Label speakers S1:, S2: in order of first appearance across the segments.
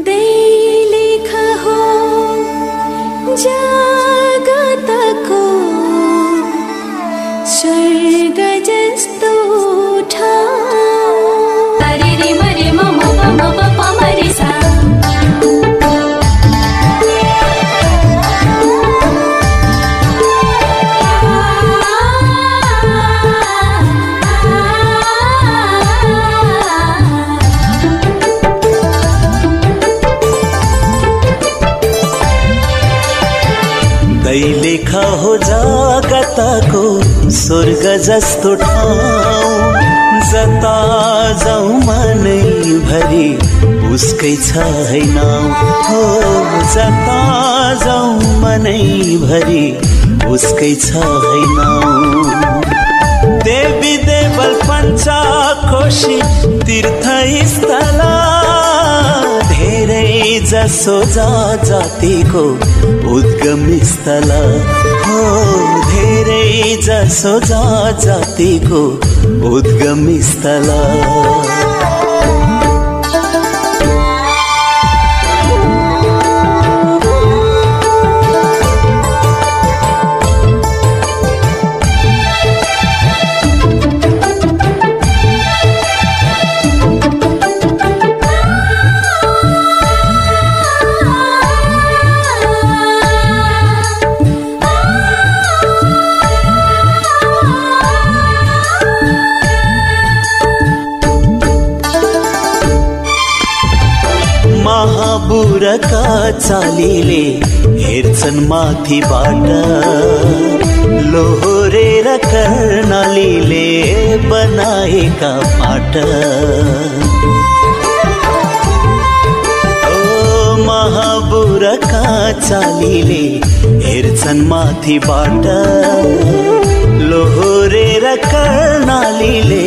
S1: दैलेख हो जगतको स्वर्ग जस्तो ठाउँ।
S2: रे मरे म म प प मरे सा।
S3: दैलेख हो जगतको स्वर्ग जस्तो ठाउँ। जता जाउँ मनैभरि उसकै छ है नाउँ। हो जता जाउँ मनैभरि उसकै छ है नाउँ। देवी देवल पञ्चकोशी तीर्थस्थल धेरै जसो जातिको उद्गम स्थल। हो धेरै जसो जातिको उद्गम स्थल। महाबुरका चालीले हेर्छन् माथिबाट। लोहोरेर कर्णालीले बनाएका पाट। ओ महाबुरका चालीले हेर्छन् माथिबाट। लोहोरेर कर्णालीले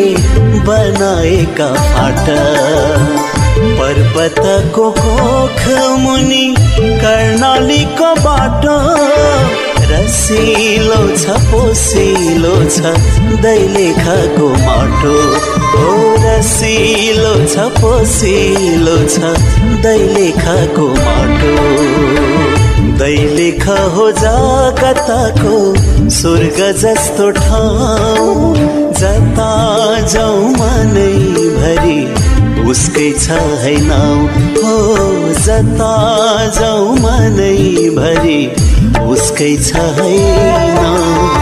S3: बनाएका पाट। पर्वतको कोख मुनि कर्णालीको बाटो। रसिलो छ पोसिलो छ दैलेखको माटो। ओ रसिलो छ पोसिलो छ दैलेखको माटो। दैलेख हो जगतको स्वर्ग जस्तो ठाउँ। जता जाउँ मनैभरि उसकै छ है नाउँ। हो जता जाउँ मनैभरि उसकै छ है नाउँ।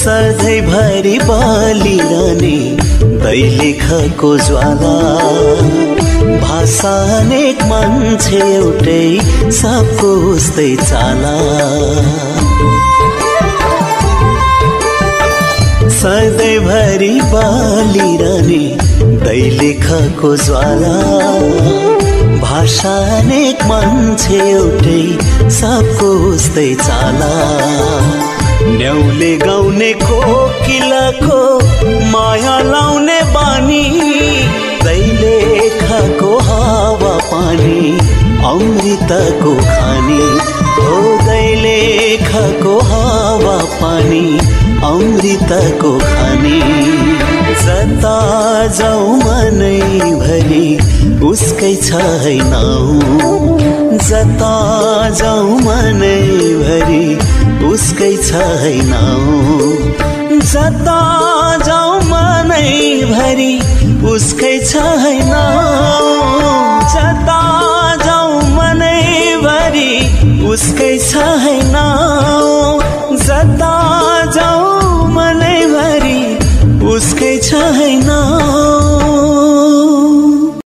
S3: सधैँभरि बलिरहने दैलेखको ज्वाला। भाषा अनेक मान्छे एउटै सबको उस्तै चाला। सधैँभरि बलिरहने दैलेखको ज्वाला। भाषा अनेक मान्छे एउटै सबको उस्तै चाला। न्याउले गाउने कोकिलाको माया लाउने बानी। दैलेखको हावा पानी अमृतको खानी। हो दैलेखको हावा पानी अमृतको खानी। जता जाउँ मनैभरि उसकै छ है नाउँ। जता जाउँ मनैभरि उसकै छ है नाउँ। जता जाउँ मनैभरि उसकै छ है नाउँ। जता जाउँ मनैभरि उसकै छ है नाउँ।